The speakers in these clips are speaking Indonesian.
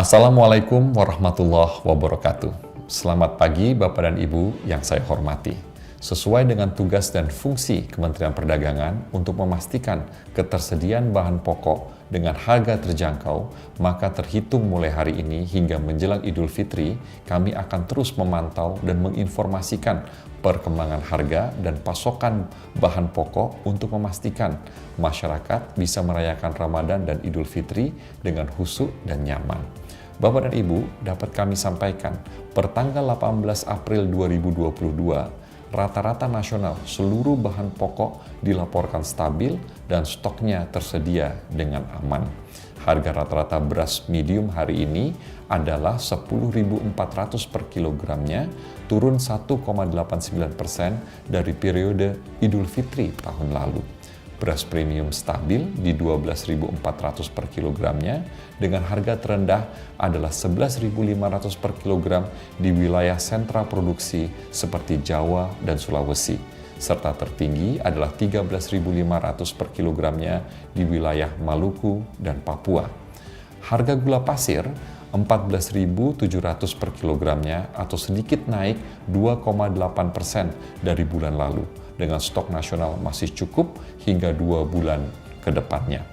Assalamualaikum warahmatullahi wabarakatuh. Selamat pagi Bapak dan Ibu yang saya hormati. Sesuai dengan tugas dan fungsi Kementerian Perdagangan untuk memastikan ketersediaan bahan pokok dengan harga terjangkau, maka terhitung mulai hari ini hingga menjelang Idul Fitri, kami akan terus memantau dan menginformasikan perkembangan harga dan pasokan bahan pokok untuk memastikan masyarakat bisa merayakan Ramadan dan Idul Fitri dengan khusyuk dan nyaman. Bapak dan Ibu, dapat kami sampaikan, pertanggal 18 April 2022, rata-rata nasional seluruh bahan pokok dilaporkan stabil dan stoknya tersedia dengan aman. Harga rata-rata beras medium hari ini adalah 10.400 per kilogramnya, turun 1,89% dari periode Idul Fitri tahun lalu. Beras premium stabil di 12.400 per kilogramnya, dengan harga terendah adalah 11.500 per kilogram di wilayah sentra produksi seperti Jawa dan Sulawesi, serta tertinggi adalah 13.500 per kilogramnya di wilayah Maluku dan Papua. Harga gula pasir 14.700 per kilogramnya atau sedikit naik 2,8% dari bulan lalu, dengan stok nasional masih cukup hingga 2 bulan ke depannya.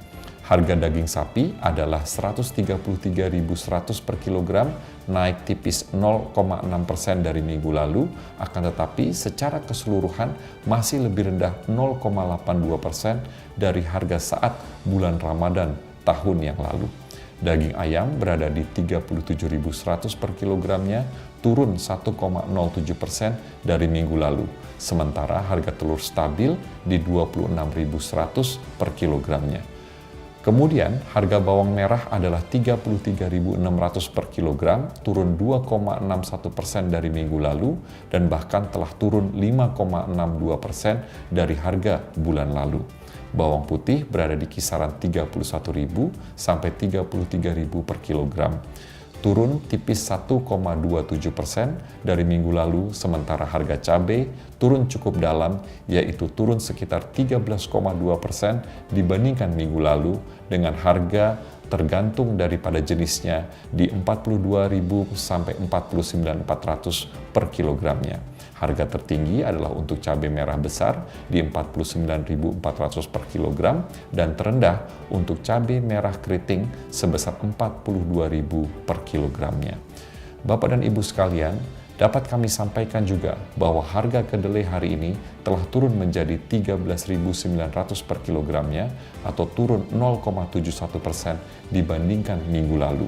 Harga daging sapi adalah 133.100 per kilogram, naik tipis 0,6% dari minggu lalu, akan tetapi secara keseluruhan masih lebih rendah 0,82% dari harga saat bulan Ramadan tahun yang lalu. Daging ayam berada di 37.100 per kilogramnya, turun 1,07% dari minggu lalu. Sementara harga telur stabil di 26.100 per kilogramnya. Kemudian harga bawang merah adalah 33.600 per kilogram, turun 2,61% dari minggu lalu, dan bahkan telah turun 5,62% dari harga bulan lalu. Bawang putih berada di kisaran 31.000 sampai 33.000 per kilogram, turun tipis 1,27% dari minggu lalu, sementara harga cabai turun cukup dalam, yaitu turun sekitar 13,2% dibandingkan minggu lalu, dengan harga tergantung daripada jenisnya di 42.000 sampai 49.400 per kilogramnya. Harga tertinggi adalah untuk cabai merah besar di 49.400 per kilogram dan terendah untuk cabai merah keriting sebesar 42.000 per kilogramnya. Bapak dan Ibu sekalian, dapat kami sampaikan juga bahwa harga kedelai hari ini telah turun menjadi 13.900 per kilogramnya atau turun 0,71% dibandingkan minggu lalu.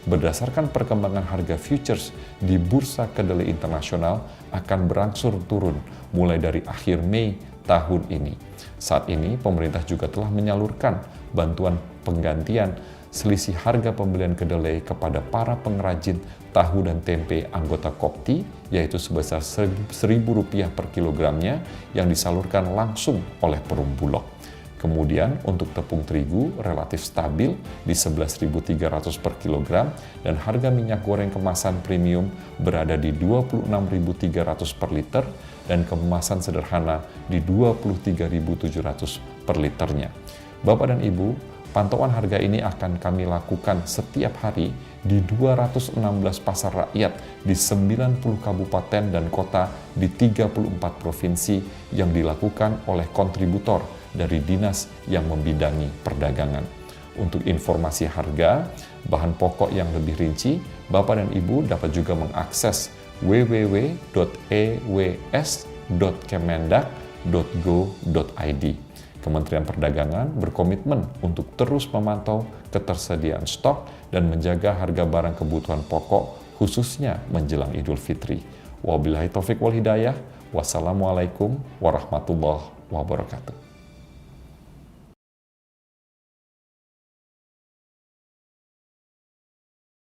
Berdasarkan perkembangan harga futures di Bursa Kedelai Internasional akan berangsur turun mulai dari akhir Mei tahun ini. Saat ini pemerintah juga telah menyalurkan bantuan penggantian selisih harga pembelian kedelai kepada para pengrajin tahu dan tempe anggota Kopti, yaitu sebesar Rp1.000 per kilogramnya yang disalurkan langsung oleh Perum Bulog. Kemudian untuk tepung terigu relatif stabil di 11.300 per kilogram dan harga minyak goreng kemasan premium berada di 26.300 per liter dan kemasan sederhana di 23.700 per liternya. Bapak dan Ibu, pantauan harga ini akan kami lakukan setiap hari di 216 pasar rakyat di 90 kabupaten dan kota di 34 provinsi yang dilakukan oleh kontributor dari dinas yang membidangi perdagangan. Untuk informasi harga, bahan pokok yang lebih rinci, Bapak dan Ibu dapat juga mengakses www.ews.kemendak.go.id. Kementerian Perdagangan berkomitmen untuk terus memantau ketersediaan stok dan menjaga harga barang kebutuhan pokok, khususnya menjelang Idul Fitri. Wabillahi taufik wal hidayah. Wassalamualaikum warahmatullahi wabarakatuh.